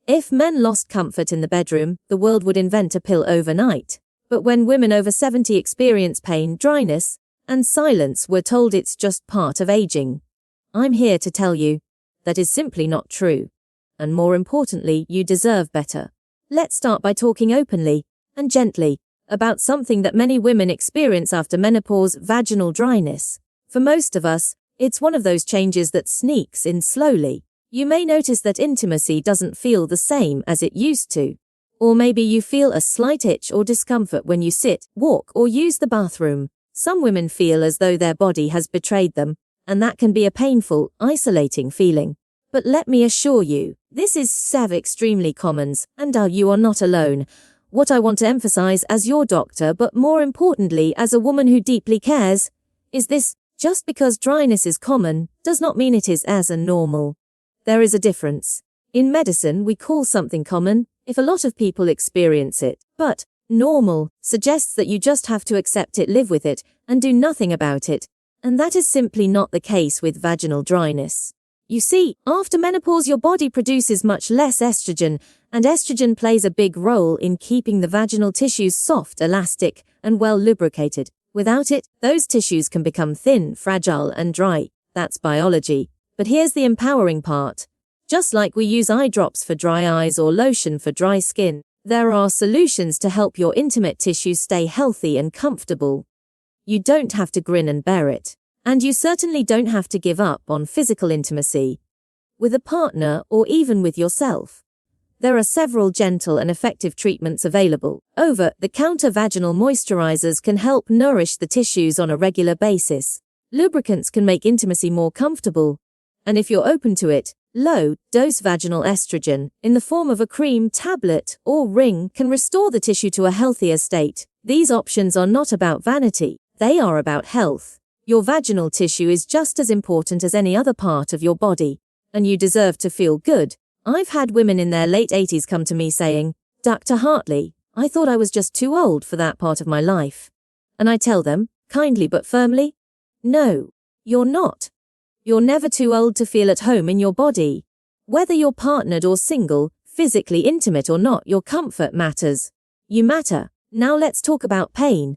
If men lost comfort in the bedroom, the world would invent a pill overnight. But when women over 70 experience pain, dryness, and silence, we're told it's just part of aging. I'm here to tell you that is simply not true. And more importantly, you deserve better. Let's start by talking openly and gently about something that many women experience after menopause: vaginal dryness. For most of us, it's one of those changes that sneaks in slowly. You may notice that intimacy doesn't feel the same as it used to. Or maybe you feel a slight itch or discomfort when you sit, walk, or use the bathroom. Some women feel as though their body has betrayed them, and that can be a painful, isolating feeling. But let me assure you, this is extremely common, and you are not alone. What I want to emphasize as your doctor, but more importantly as a woman who deeply cares, is this: just because dryness is common, does not mean it is as normal. There is a difference. In medicine, we call something common if a lot of people experience it, but normal suggests that you just have to accept it, live with it, and do nothing about it. And that is simply not the case with vaginal dryness. You see, after menopause, your body produces much less estrogen, and estrogen plays a big role in keeping the vaginal tissues soft, elastic, and well lubricated. Without it, those tissues can become thin, fragile, and dry. That's biology. But here's the empowering part. Just like we use eye drops for dry eyes or lotion for dry skin, there are solutions to help your intimate tissues stay healthy and comfortable. You don't have to grin and bear it. And you certainly don't have to give up on physical intimacy with a partner or even with yourself. There are several gentle and effective treatments available. Over-the-counter vaginal moisturizers can help nourish the tissues on a regular basis. Lubricants can make intimacy more comfortable. And if you're open to it, low-dose vaginal estrogen, in the form of a cream, tablet, or ring, can restore the tissue to a healthier state. These options are not about vanity. They are about health. Your vaginal tissue is just as important as any other part of your body, and you deserve to feel good. I've had women in their late 80s come to me saying, "Dr. Hartley, I thought I was just too old for that part of my life." And I tell them, kindly but firmly, no, you're not. You're never too old to feel at home in your body. Whether you're partnered or single, physically intimate or not, your comfort matters. You matter. Now let's talk about pain.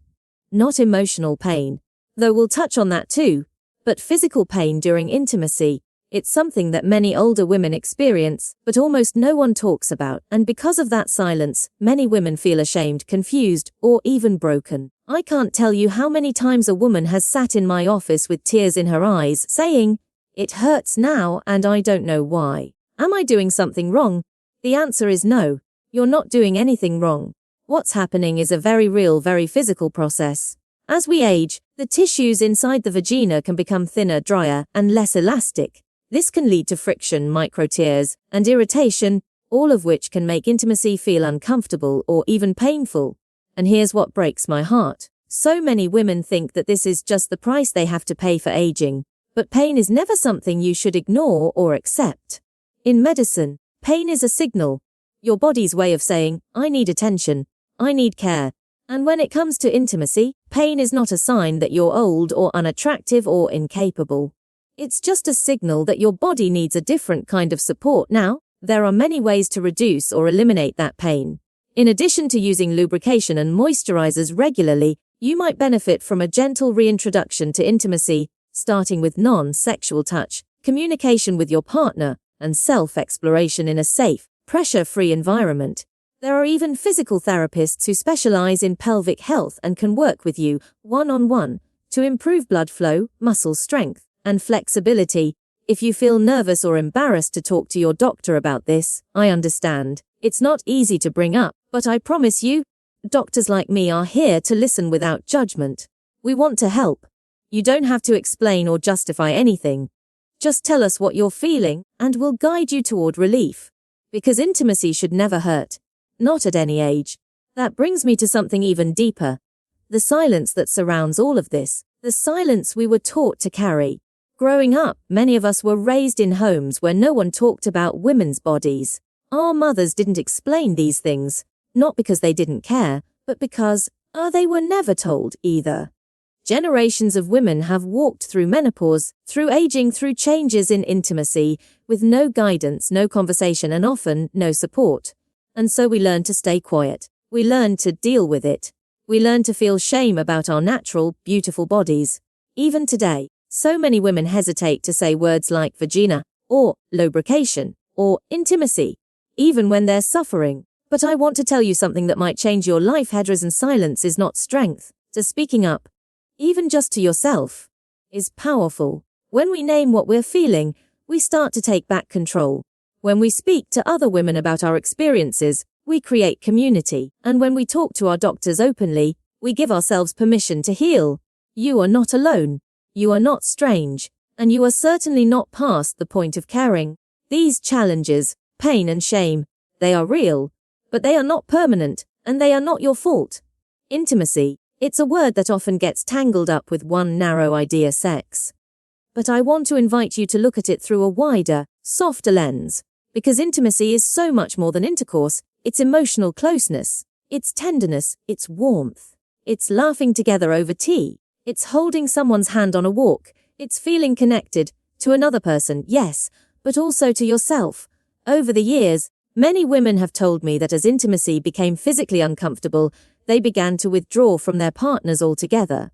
Not emotional pain, though we'll touch on that too, but physical pain during intimacy. It's something that many older women experience, but almost no one talks about, and because of that silence, many women feel ashamed, confused, or even broken. I can't tell you how many times a woman has sat in my office with tears in her eyes, saying, "It hurts now and I don't know why. Am I doing something wrong?" The answer is no, you're not doing anything wrong. What's happening is a very real, very physical process. As we age, the tissues inside the vagina can become thinner, drier, and less elastic. This can lead to friction, micro-tears, and irritation, all of which can make intimacy feel uncomfortable or even painful. And here's what breaks my heart. So many women think that this is just the price they have to pay for aging. But pain is never something you should ignore or accept. In medicine, pain is a signal. Your body's way of saying, "I need attention. I need care." And when it comes to intimacy, pain is not a sign that you're old or unattractive or incapable. It's just a signal that your body needs a different kind of support. Now, there are many ways to reduce or eliminate that pain. In addition to using lubrication and moisturizers regularly, you might benefit from a gentle reintroduction to intimacy, starting with non-sexual touch, communication with your partner, and self-exploration in a safe, pressure-free environment. There are even physical therapists who specialize in pelvic health and can work with you one-on-one to improve blood flow, muscle strength, and flexibility. If you feel nervous or embarrassed to talk to your doctor about this, I understand. It's not easy to bring up, but I promise you, doctors like me are here to listen without judgment. We want to help. You don't have to explain or justify anything. Just tell us what you're feeling, and we'll guide you toward relief. Because intimacy should never hurt. Not at any age. That brings me to something even deeper. The silence that surrounds all of this. The silence we were taught to carry. Growing up, many of us were raised in homes where no one talked about women's bodies. Our mothers didn't explain these things, not because they didn't care, but because, they were never told either. Generations of women have walked through menopause, through aging, through changes in intimacy, with no guidance, no conversation, and often no support. And so we learn to stay quiet. We learn to deal with it. We learn to feel shame about our natural, beautiful bodies. Even today, so many women hesitate to say words like vagina, or lubrication, or intimacy, even when they're suffering. But I want to tell you something that might change your life. Headrest and silence is not strength. So speaking up, even just to yourself, is powerful. When we name what we're feeling, we start to take back control. When we speak to other women about our experiences, we create community. And when we talk to our doctors openly, we give ourselves permission to heal. You are not alone. You are not strange. And you are certainly not past the point of caring. These challenges, pain and shame, they are real, but they are not permanent, and they are not your fault. Intimacy. It's a word that often gets tangled up with one narrow idea, sex. But I want to invite you to look at it through a wider, softer lens, because intimacy is so much more than intercourse. It's emotional closeness, it's tenderness, it's warmth, it's laughing together over tea, it's holding someone's hand on a walk, it's feeling connected to another person, yes, but also to yourself. Over the years, many women have told me that as intimacy became physically uncomfortable, they began to withdraw from their partners altogether.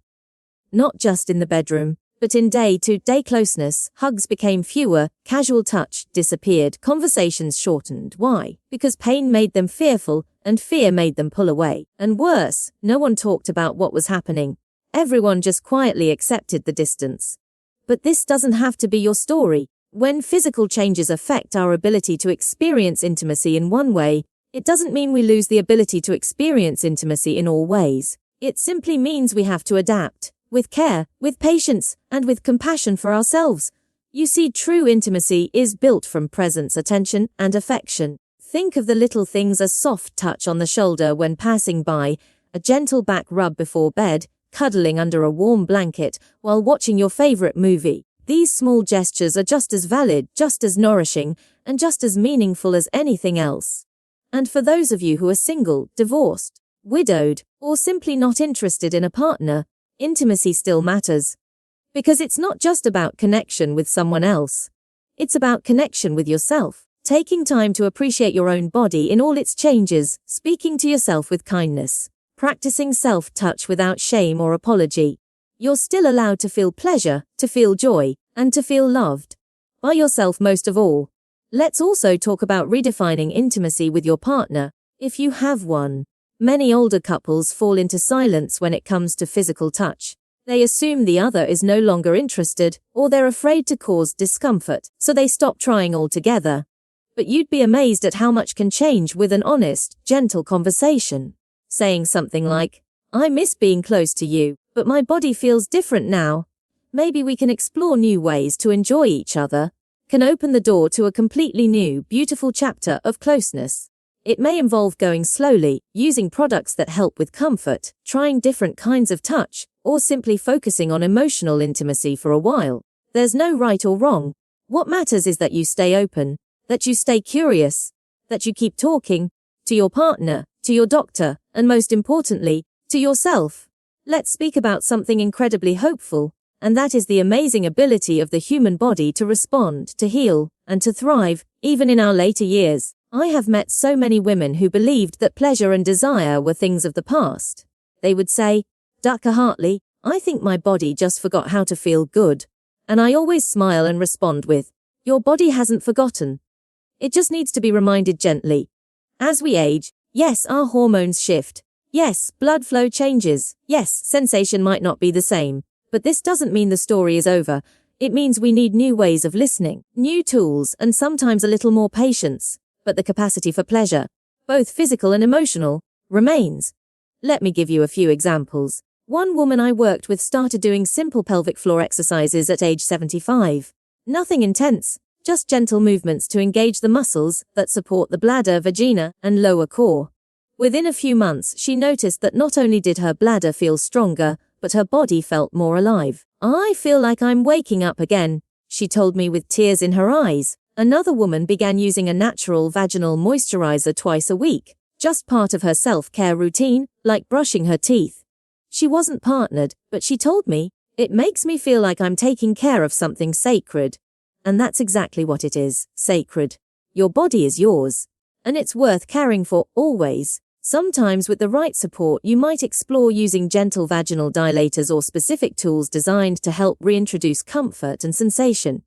Not just in the bedroom, but in day-to-day closeness. Hugs became fewer, casual touch disappeared, conversations shortened. Why? Because pain made them fearful, and fear made them pull away. And worse, no one talked about what was happening. Everyone just quietly accepted the distance. But this doesn't have to be your story. When physical changes affect our ability to experience intimacy in one way, it doesn't mean we lose the ability to experience intimacy in all ways. It simply means we have to adapt, with care, with patience, and with compassion for ourselves. You see, true intimacy is built from presence, attention, and affection. Think of the little things: a soft touch on the shoulder when passing by, a gentle back rub before bed, cuddling under a warm blanket while watching your favorite movie. These small gestures are just as valid, just as nourishing, and just as meaningful as anything else. And for those of you who are single, divorced, widowed, or simply not interested in a partner, intimacy still matters. Because it's not just about connection with someone else. It's about connection with yourself. Taking time to appreciate your own body in all its changes, speaking to yourself with kindness, practicing self-touch without shame or apology. You're still allowed to feel pleasure, to feel joy, and to feel loved. By yourself most of all. Let's also talk about redefining intimacy with your partner, if you have one. Many older couples fall into silence when it comes to physical touch. They assume the other is no longer interested, or they're afraid to cause discomfort, so they stop trying altogether. But you'd be amazed at how much can change with an honest, gentle conversation. Saying something like, "I miss being close to you, but my body feels different now. Maybe we can explore new ways to enjoy each other," can open the door to a completely new, beautiful chapter of closeness. It may involve going slowly, using products that help with comfort, trying different kinds of touch, or simply focusing on emotional intimacy for a while. There's no right or wrong. What matters is that you stay open, that you stay curious, that you keep talking to your partner, to your doctor, and most importantly, to yourself. Let's speak about something incredibly hopeful, and that is the amazing ability of the human body to respond, to heal, and to thrive, even in our later years. I have met so many women who believed that pleasure and desire were things of the past. They would say, "Dr. Hartley, I think my body just forgot how to feel good." And I always smile and respond with, "Your body hasn't forgotten. It just needs to be reminded gently." As we age, yes, our hormones shift. Yes, blood flow changes. Yes, sensation might not be the same. But this doesn't mean the story is over. It means we need new ways of listening, new tools, and sometimes a little more patience. But the capacity for pleasure, both physical and emotional, remains. Let me give you a few examples. One woman I worked with started doing simple pelvic floor exercises at age 75. Nothing intense, just gentle movements to engage the muscles that support the bladder, vagina, and lower core. Within a few months, she noticed that not only did her bladder feel stronger, but her body felt more alive. "I feel like I'm waking up again," she told me with tears in her eyes. Another woman began using a natural vaginal moisturizer twice a week, just part of her self-care routine, like brushing her teeth. She wasn't partnered, but she told me, "It makes me feel like I'm taking care of something sacred." And that's exactly what it is, sacred. Your body is yours, and it's worth caring for always. Sometimes with the right support, you might explore using gentle vaginal dilators or specific tools designed to help reintroduce comfort and sensation.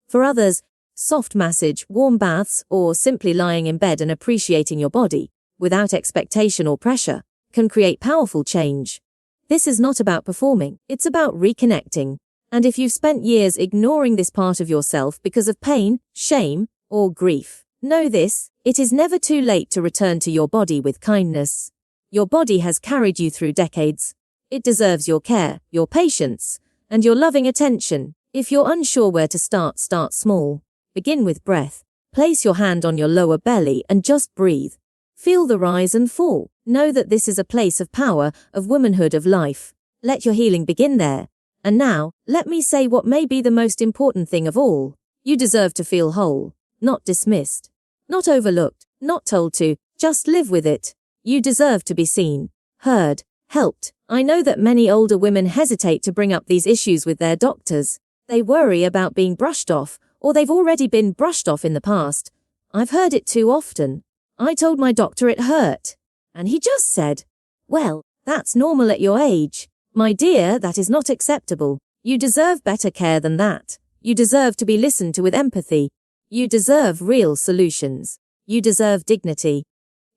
For others, soft massage, warm baths, or simply lying in bed and appreciating your body, without expectation or pressure, can create powerful change. This is not about performing, it's about reconnecting. And if you've spent years ignoring this part of yourself because of pain, shame, or grief, know this: it is never too late to return to your body with kindness. Your body has carried you through decades. It deserves your care, your patience, and your loving attention. If you're unsure where to start small. Begin with breath. Place your hand on your lower belly and just breathe. Feel the rise and fall. Know that this is a place of power, of womanhood, of life. Let your healing begin there. And now, let me say what may be the most important thing of all. You deserve to feel whole, not dismissed, not overlooked, not told to, just live with it. You deserve to be seen, heard, helped. I know that many older women hesitate to bring up these issues with their doctors. They worry about being brushed off, or they've already been brushed off in the past. I've heard it too often. I told my doctor it hurt, and he just said, "Well, that's normal at your age." My dear, that is not acceptable. You deserve better care than that. You deserve to be listened to with empathy. You deserve real solutions. You deserve dignity.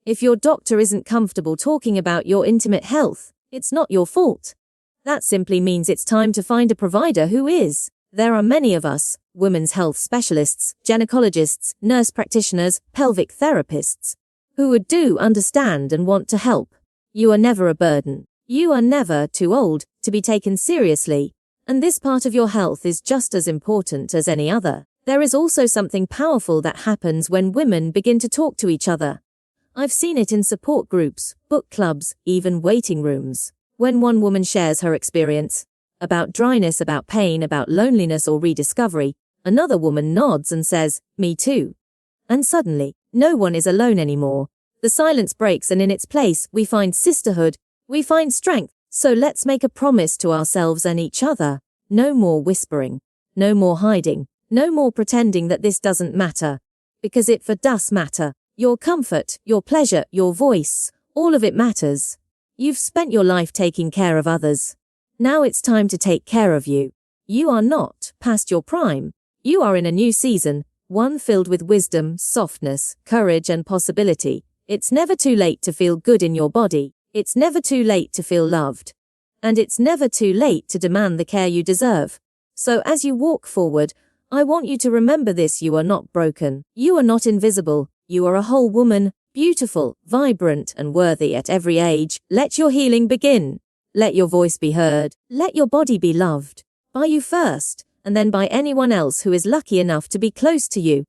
If your doctor isn't comfortable talking about your intimate health, it's not your fault. That simply means it's time to find a provider who is. There are many of us, women's health specialists, gynecologists, nurse practitioners, pelvic therapists, who do understand and want to help. You are never a burden. You are never too old to be taken seriously, and this part of your health is just as important as any other. There is also something powerful that happens when women begin to talk to each other. I've seen it in support groups, book clubs, even waiting rooms. When one woman shares her experience about dryness, about pain, about loneliness or rediscovery, another woman nods and says, "Me too." And suddenly, no one is alone anymore. The silence breaks, and in its place, we find sisterhood, we find strength. So let's make a promise to ourselves and each other. No more whispering, no more hiding, no more pretending that this doesn't matter. Because it does matter. Your comfort, your pleasure, your voice, all of it matters. You've spent your life taking care of others. Now it's time to take care of you. You are not past your prime. You are in a new season, one filled with wisdom, softness, courage, and possibility. It's never too late to feel good in your body. It's never too late to feel loved. And it's never too late to demand the care you deserve. So as you walk forward, I want you to remember this: you are not broken. You are not invisible. You are a whole woman, beautiful, vibrant, and worthy at every age. Let your healing begin. Let your voice be heard. Let your body be loved. By you first, and then by anyone else who is lucky enough to be close to you.